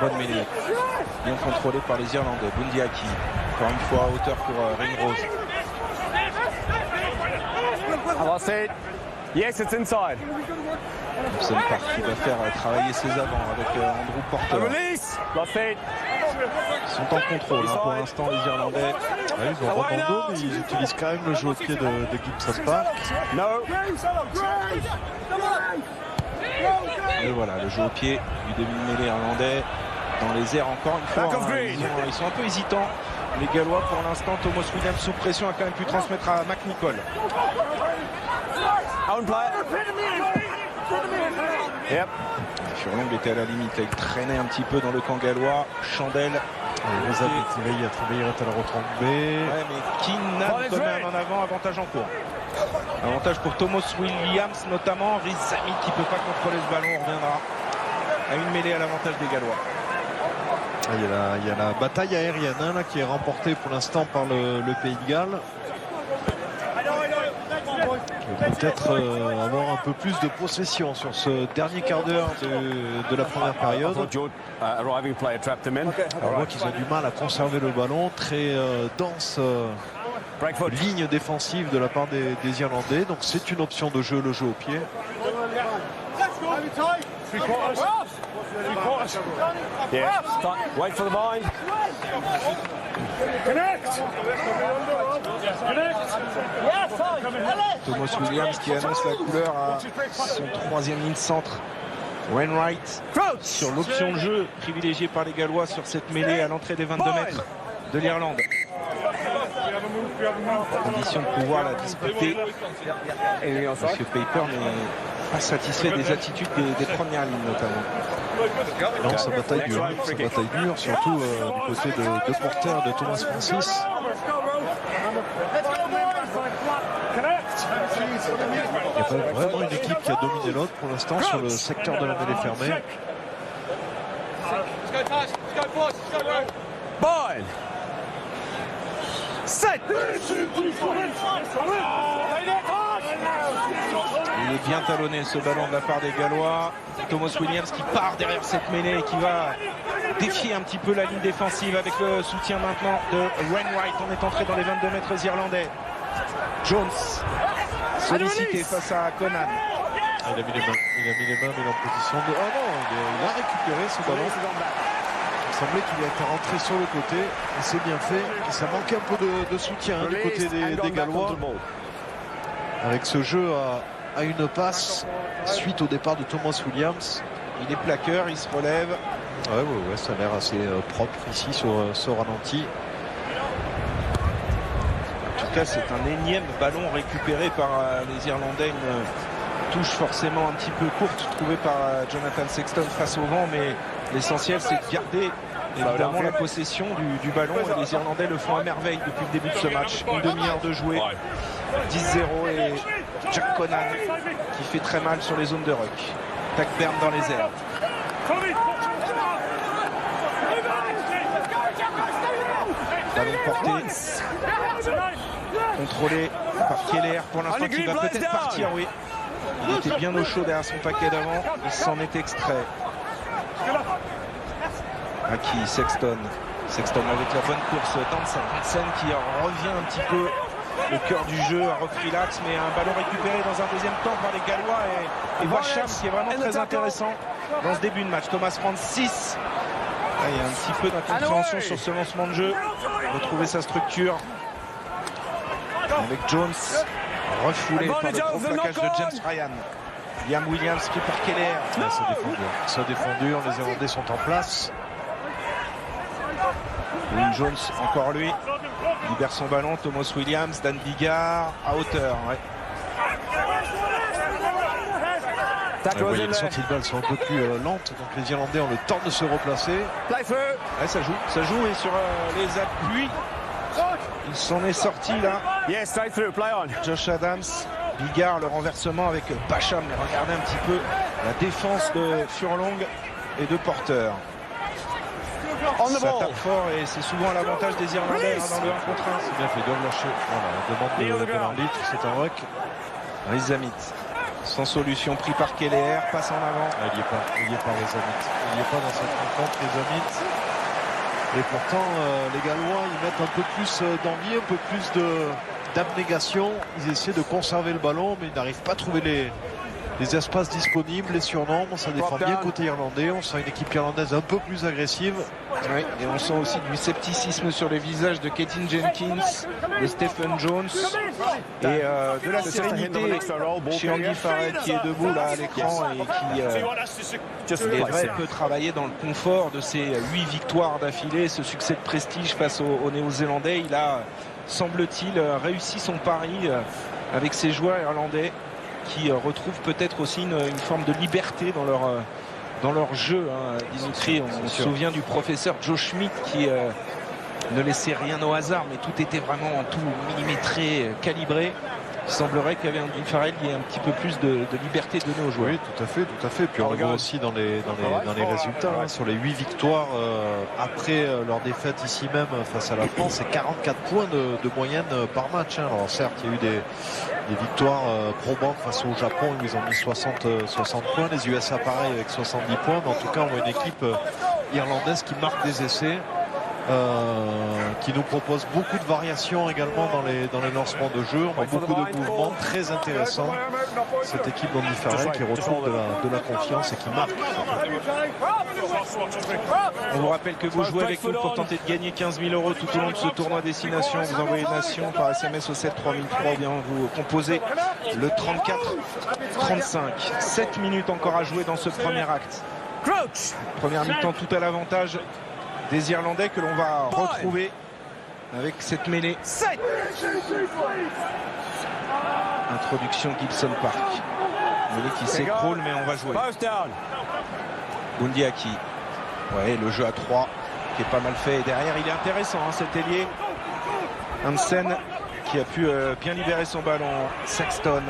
Bonne mêlée. Bien contrôlée par les Irlandais. Bundiaki, encore une fois à hauteur pour Ringrose.
Yes, it's inside.
Gibson Park qui va faire travailler ses avants avec Andrew Porter.
Release. Lost it.
Ils sont en contrôle pour l'instant, les Irlandais.
Ouais, ils ont rebondé, mais ils utilisent quand même le jeu au pied de Gibson Park.
No.
Et voilà, le jeu au pied du début de mêlée irlandais. Dans les airs encore une fois. Ils sont un peu hésitants. Les Gallois pour l'instant. Thomas Williams sous pression a quand même pu transmettre à McNichol.
Yep.
Furlong était à la limite. Là, il traînait un petit peu dans le camp gallois. Chandel.
Les Abitiveille a travaillé à la retombée.
Ouais, mais Keenan quand même en avant, avantage en cours. Avantage pour Thomas Williams notamment. Riz Sami qui ne peut pas contrôler ce ballon. On reviendra à une mêlée à l'avantage des Gallois.
Il y a la bataille aérienne là, qui est remportée pour l'instant par le Pays de Galles. Qui va peut-être avoir un peu plus de possession sur ce dernier quart d'heure de la première période. On voit qu'ils ont du mal à conserver le ballon. Très dense ligne défensive de la part des Irlandais. Donc c'est une option de jeu, le jeu au pied.
Yeah. Wait for the bind.
Thomas Williams qui annonce la couleur à son 3e ligne centre. Wainwright sur l'option de jeu privilégiée par les Gallois sur cette mêlée à l'entrée des 22 mètres de l'Irlande. Condition de pouvoir la disputer. Monsieur Paper n'est pas satisfait des attitudes des premières lignes notamment.
Non, sa bataille dure, surtout du côté de Porter de Thomas Francis. Il y a pas vraiment une équipe qui a dominé l'autre pour l'instant sur le secteur de la mêlée fermée.
Bind. Set.
Il est bien talonné ce ballon de la part des Gallois. Thomas Williams qui part derrière cette mêlée et qui va défier un petit peu la ligne défensive avec le soutien maintenant de Wainwright. On est entré dans les 22 mètres irlandais. Jones sollicité face à Conan.
Il a mis les mains, mais il est en position de... Ah non, il a récupéré ce ballon. Il semblait qu'il était rentré sur le côté et c'est bien fait. Et ça manquait un peu de soutien du côté des Gallois. Avec ce jeu à une passe suite au départ de Thomas Williams.
Il est plaqueur, il se relève.
Ouais, ça a l'air assez propre ici sur ce ralenti.
En tout cas, c'est un énième ballon récupéré par les Irlandais. Une touche forcément un petit peu courte trouvée par Jonathan Sexton face au vent, mais l'essentiel c'est de garder évidemment la possession du ballon et les Irlandais le font à merveille depuis le début de ce match. Une demi-heure de jouer, 10-0 et Jack Conan qui fait très mal sur les zones de ruck. Tackburn dans les airs. Ballon porté, contrôlé par Keller pour l'instant qui va peut-être partir, oui. Il était bien au chaud derrière son paquet d'avant, il s'en est extrait. Aki, Sexton avec la bonne course, Hansen qui revient un petit peu au cœur du jeu, a repris l'axe, mais un ballon récupéré dans un deuxième temps par les Gallois et Washam qui est vraiment très intéressant dans ce début de match. Thomas Francis, il y a un petit peu d'incompréhension sur ce lancement de jeu, retrouver sa structure avec Jones refoulé par le gros plaquage de James Ryan. Liam Williams pris par Keller.
Ça défendu, les Irlandais sont en place.
Will Jones, encore lui, libère son ballon. Thomas Williams, Dan Bigard à hauteur. Ouais.
Vous voyez, les sorties de balles sont un peu plus lentes, donc les Irlandais ont le temps de se replacer.
Play through.
Ouais, ça joue et sur les appuis, il s'en est sorti là.
Yeah, straight through. Play on.
Josh Adams, Bigard, le renversement avec Basham. Mais regardez un petit peu la défense de Furlong et de Porter.
On the
Ça
ball.
tape fort et c'est souvent l'avantage des Irlandais dans le 1 contre 1.
C'est bien fait, ils doivent lâcher. Voilà, on demande de l'arbitre, c'est un ruck.
Riz Zamit, sans solution, pris par Keller, passe en avant.
Ah, il n'y est pas Riz Zamit. Il n'y est pas dans cette rencontre, Riz Zamit. Et pourtant, les Gallois, ils mettent un peu plus d'envie, un peu plus d'abnégation. Ils essaient de conserver le ballon, mais ils n'arrivent pas à trouver les espaces disponibles, les surnombres. Ça défend bien côté irlandais. On sent une équipe irlandaise un peu plus agressive.
Oui, et on sent aussi du scepticisme sur les visages de Keaton Jenkins, de Stephen Jones et de la sérénité chez Andy Farrell qui est debout là à l'écran et qui peut travailler dans le confort de ses 8 victoires d'affilée, ce succès de prestige face aux Néo-Zélandais. Il a, semble-t-il, réussi son pari avec ses joueurs irlandais qui retrouvent peut-être aussi une forme de liberté dans leur jeu. Dimitri, on se souvient du professeur Joe Schmidt qui ne laissait rien au hasard, mais tout était vraiment tout millimétré, calibré. Il semblerait qu'avec Andy Farrell, il y ait un petit peu plus de liberté donnée aux joueurs.
Oui, tout à fait. Puis on le voit aussi dans les résultats. Sur les 8 victoires après leur défaite ici même face à la France, c'est 44 points de moyenne par match. Alors certes, il y a eu des victoires probantes face au Japon où ils ont mis 60 points. Les USA pareil avec 70 points. Mais en tout cas, on voit une équipe irlandaise qui marque des essais. Qui nous propose beaucoup de variations également dans les lancements de jeu. On a beaucoup de mouvements très intéressants. Cette équipe d'Andy Farrell qui retrouve de la confiance et qui marque.
On vous rappelle que vous jouez avec nous pour tenter de gagner 15 000 € tout au long de ce tournoi Destination. Vous envoyez Nation par SMS au 7 3003 ou bien vous composez le 34-35. 7 minutes encore à jouer dans ce premier acte. Première mi-temps tout à l'avantage des Irlandais que l'on va retrouver avec cette mêlée. Introduction Gibson Park. Mêlée qui s'écroule mais on va jouer. Bundiaki. Ouais, le jeu à 3 qui est pas mal fait. Et derrière, il est intéressant cet ailier. Hansen qui a pu bien libérer son ballon. Sexton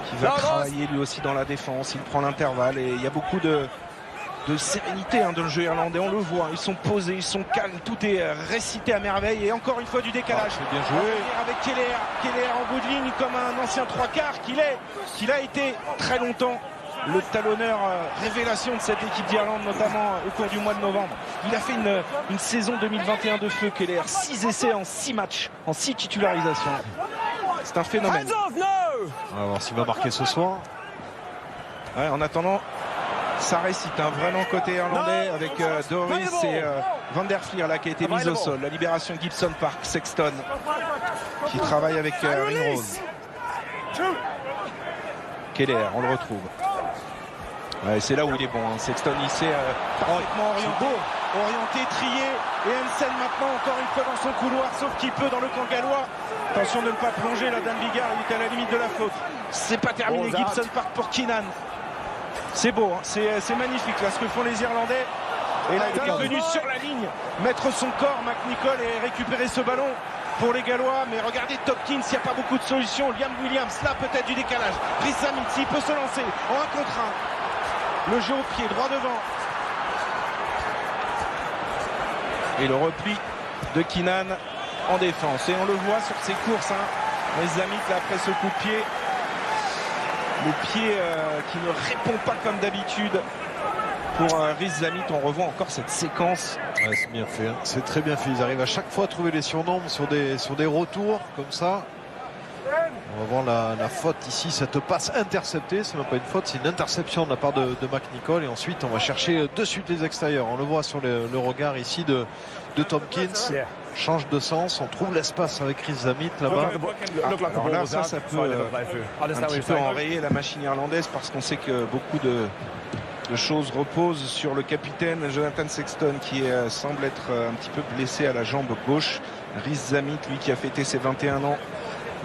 qui va travailler lui aussi dans la défense. Il prend l'intervalle et il y a beaucoup de sérénité dans le jeu irlandais, on le voit, ils sont posés, ils sont calmes, tout est récité à merveille et encore une fois du décalage.
C'est bien joué.
Avec Keller en bout de ligne comme un ancien 3/4 qu'il a été très longtemps le talonneur révélation de cette équipe d'Irlande, notamment au cours du mois de novembre. Il a fait une saison 2021 de feu, Keller, 6 essais en 6 matchs, en 6 titularisations. C'est un phénomène.
On va voir s'il va marquer ce soir.
Ouais, en attendant, ça récite vraiment côté irlandais avec Doris et Van der Fleer là qui a été mise au sol. La libération Gibson Park, Sexton qui travaille avec Ringrose. Keller, on le retrouve. Ouais, c'est là où il est bon. Sexton, il s'est parfaitement orienté, trié. Et Hansen maintenant encore une fois dans son couloir, sauf qu'il peut dans le camp gallois. Attention de ne pas plonger, là Dan Bigard, il est à la limite de la faute. C'est pas terminé, Gibson Park pour Keenan. C'est beau, c'est magnifique là ce que font les Irlandais. Et là il est venu sur la ligne mettre son corps, McNicol, et récupérer ce ballon pour les Gallois. Mais regardez Topkins, il n'y a pas beaucoup de solutions. Liam Williams, là peut-être du décalage. Riz Zamit, s'il peut se lancer en 1 contre 1. Le jeu au pied, droit devant. Et le repli de Keenan en défense. Et on le voit sur ses courses. Riz Zamit là après ce coup de pied. Le pied qui ne répond pas comme d'habitude pour Riz Zamit. On revoit encore cette séquence.
Ouais, c'est bien fait. C'est très bien fait. Ils arrivent à chaque fois à trouver les surnombres sur des retours comme ça. On va voir la faute ici, cette passe interceptée. C'est même pas une faute, c'est une interception de la part de McNicol. Et ensuite, on va chercher de suite les extérieurs. On le voit sur le regard ici de Tompkins. Change de sens, on trouve l'espace avec Riz Zamit là-bas.
Alors là, ça peut un petit peu enrayer la machine irlandaise parce qu'on sait que beaucoup de choses reposent sur le capitaine Jonathan Sexton qui semble être un petit peu blessé à la jambe gauche. Riz Zamit, lui qui a fêté ses 21 ans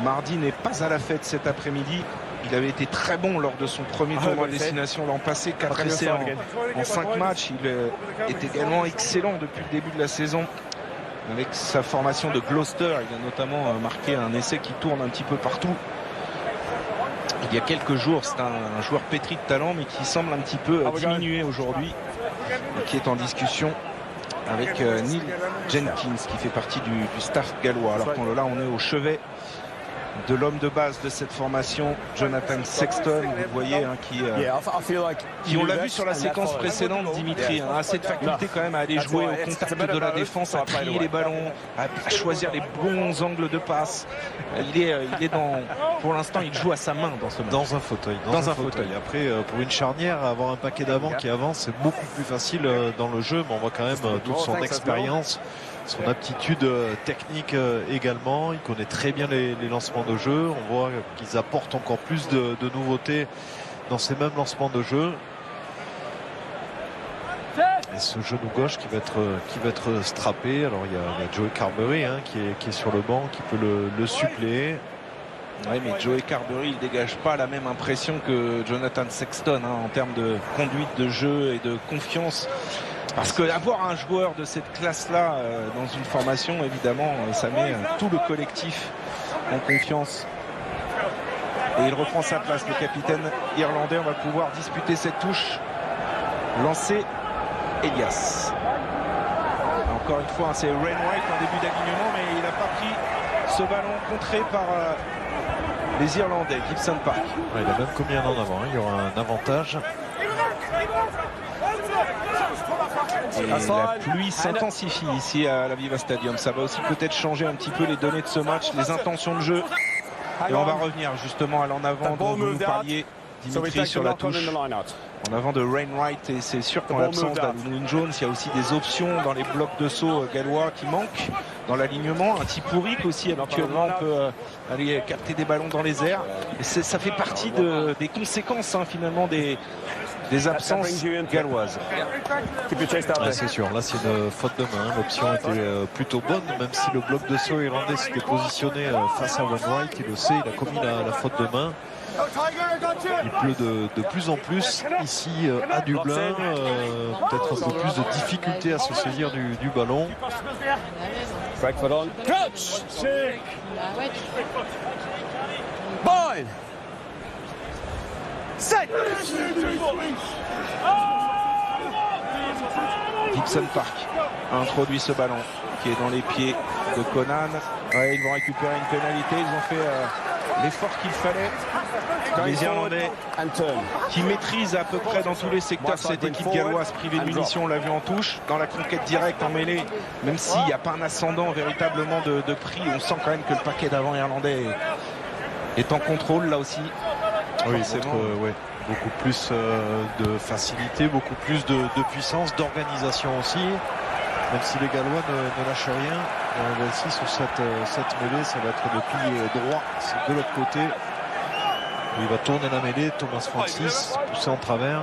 mardi, n'est pas à la fête cet après-midi. Il avait été très bon lors de son premier tournoi à destination l'an passé, 4 essais en 5 matchs. Il est également excellent depuis le début de la saison avec sa formation de Gloucester. Il a notamment marqué un essai qui tourne un petit peu partout. Il y a quelques jours, c'est un joueur pétri de talent, mais qui semble un petit peu diminuer aujourd'hui, et qui est en discussion avec Neil Jenkins, qui fait partie du staff gallois. Alors qu'on là, on est au chevet de l'homme de base de cette formation, Jonathan Sexton, vous voyez, hein, qui on l'a vu sur la séquence précédente, Dimitri, a assez de faculté quand même à aller jouer au contact de la défense, à trier les ballons, à choisir les bons angles de passe. Il est dans, pour l'instant, il joue à sa main dans ce match.
Dans un fauteuil. Après, pour une charnière, avoir un paquet d'avant qui avance, c'est beaucoup plus facile dans le jeu, mais on voit quand même toute son expérience, son aptitude technique également. Il connaît très bien les lancements de jeu. On voit qu'ils apportent encore plus de nouveautés dans ces mêmes lancements de jeu. Et ce genou gauche qui va être strappé. Alors il y a Joey Carberry qui est sur le banc, qui peut le suppléer.
Oui, mais Joey Carberry, il dégage pas la même impression que Jonathan Sexton en termes de conduite de jeu et de confiance. Parce que avoir un joueur de cette classe-là dans une formation, évidemment, ça met tout le collectif en confiance. Et il reprend sa place, le capitaine irlandais. On va pouvoir disputer cette touche. Lancer Elias. Encore une fois, c'est Wainwright en début d'alignement, mais il n'a pas pris ce ballon contré par les Irlandais. Gibson Park.
Ouais, il a même commis un en avant. Il y aura un avantage.
Et la pluie s'intensifie ici à l'Aviva Stadium. Ça va aussi peut-être changer un petit peu les données de ce match, les intentions de jeu. Et on va revenir justement à l'en avant dont vous nous parliez, Dimitri, sur la touche. En avant de Wainwright, et c'est sûr qu'en l'absence d'Alun Jones, il y a aussi des options dans les blocs de saut gallois qui manquent dans l'alignement. Un Tipuric aussi, habituellement, on peut aller capter des ballons dans les airs. Et ça fait partie des conséquences finalement des absences galloises.
Ouais, c'est sûr, là c'est une faute de main. L'option était plutôt bonne, même si le bloc de saut irlandais s'était positionné face à Wainwright. Il le sait, il a commis la faute de main. Il pleut de plus en plus ici à Dublin. Peut-être un peu plus de difficulté à se saisir du ballon.
Gibson Park a introduit ce ballon qui est dans les pieds de Conan. Ouais, ils vont récupérer une pénalité. Ils ont fait l'effort qu'il fallait. Les Irlandais qui maîtrisent à peu près dans tous les secteurs cette équipe galloise privée de munitions. On l'a vu en touche, dans la conquête directe, en mêlée. Même s'il n'y a pas un ascendant véritablement de prix, on sent quand même que le paquet d'avant irlandais est en contrôle là aussi.
Oui, c'est beaucoup plus de facilité, beaucoup plus de puissance, d'organisation aussi. Même si les Gallois ne lâchent rien, on va ici sur cette mêlée, ça va être de pied droit, c'est de l'autre côté. Il va tourner la mêlée, Thomas Francis, poussé en travers.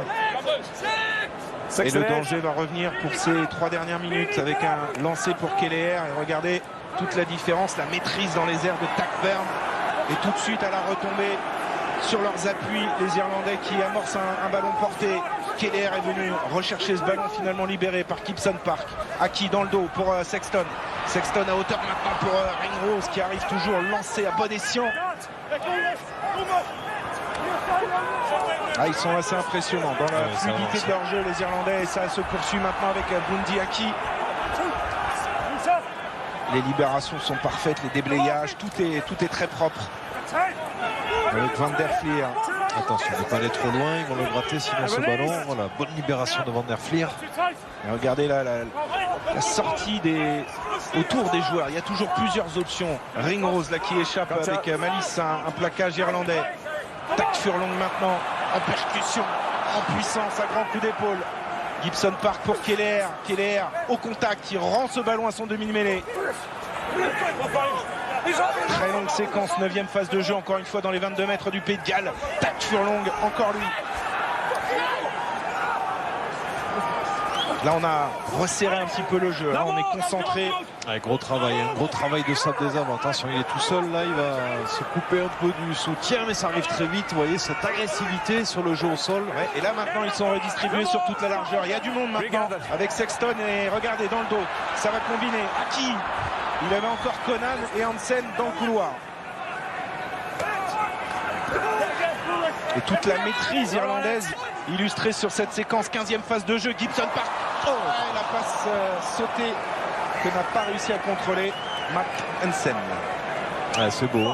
Et le danger va revenir pour ces 3 dernières minutes avec un lancer pour Keller. Et regardez toute la différence, la maîtrise dans les airs de Tackburn. Et tout de suite à la retombée sur leurs appuis, les Irlandais qui amorcent un ballon porté. Keller est venu rechercher ce ballon finalement libéré par Gibson Park. Acquis dans le dos pour Sexton. Sexton à hauteur maintenant pour Ringrose qui arrive toujours lancé à bon escient. Ils sont assez impressionnants dans la fluidité de leur jeu, les Irlandais, et ça se poursuit maintenant avec Bundy Aki. Les libérations sont parfaites, les déblayages, tout est très propre. Avec Van der Fleer.
Attention, ne pas aller trop loin, ils vont le gratter sinon ce ballon. Voilà, bonne libération de Van der Fleer.
Et regardez là la sortie autour des joueurs. Il y a toujours plusieurs options. Ringrose là qui échappe avec malice, un plaquage irlandais. Tac Furlong maintenant en percussion, en puissance, à grand coup d'épaule. Gibson Park pour Keller. Keller au contact, il rend ce ballon à son demi-mêlée. Très longue séquence, 9e phase de jeu, encore une fois dans les 22 mètres du Pays de Galles. Tac Furlong, encore lui. Là, on a resserré un petit peu le jeu. Là, on est concentré.
Ouais, gros travail de Sab des Avres. Attention, il est tout seul là, il va se couper un peu du soutien, mais ça arrive très vite. Vous voyez cette agressivité sur le jeu au sol.
Ouais, et là maintenant ils sont redistribués sur toute la largeur. Il y a du monde maintenant avec Sexton et regardez dans le dos. Ça va combiner. Aki. Il avait encore Conan et Hansen dans le couloir. Et toute la maîtrise irlandaise illustrée sur cette séquence. 15e phase de jeu. Gibson part. Oh, ouais, la passe sautée que n'a pas réussi à contrôler Matt Hansen.
Ouais,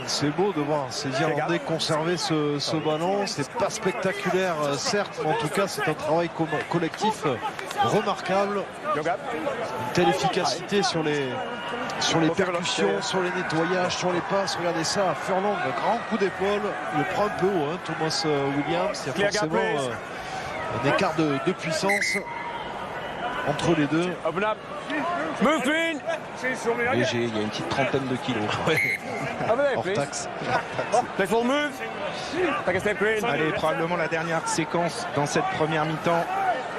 c'est beau de voir ces Irlandais conserver ce ballon. C'est pas spectaculaire, certes, mais en tout cas c'est un travail collectif remarquable. Une telle efficacité sur les percussions, sur les nettoyages, sur les passes. Regardez ça, Furlong, grand coup d'épaule, il le prend un peu haut, hein, Thomas Williams. Il y a forcément un écart de puissance entre les deux.
Léger, il y a une petite trentaine de kilos.
Hors taxe.
Allez, probablement la dernière séquence dans cette première mi-temps.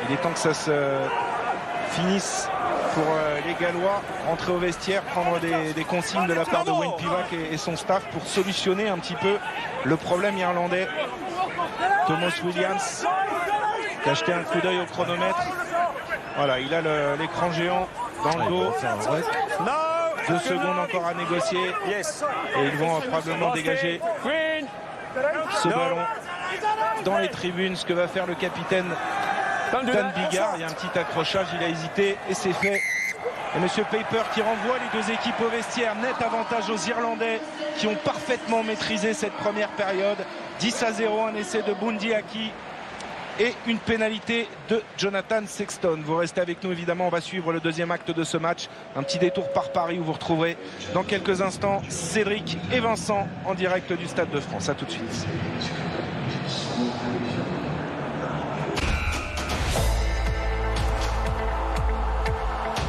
Il est temps que ça se finisse pour les Gallois. Rentrer au vestiaire, prendre des consignes de la part de Wayne Pivac et son staff pour solutionner un petit peu le problème irlandais. Thomas Williams qui a jeté un coup d'œil au chronomètre. Voilà, il a l'écran géant dans le dos. 2 secondes encore à négocier. Et ils vont probablement dégager ce ballon dans les tribunes. Ce que va faire le capitaine Dan Biggar. Il y a un petit accrochage, il a hésité et c'est fait. Et Monsieur Paper qui renvoie les deux équipes au vestiaire. Net avantage aux Irlandais qui ont parfaitement maîtrisé cette première période. 10-0, un essai de Bundee Aki et une pénalité de Jonathan Sexton. Vous restez avec nous évidemment, on va suivre le deuxième acte de ce match. Un petit détour par Paris où vous retrouverez dans quelques instants Cédric et Vincent en direct du Stade de France. A tout de suite.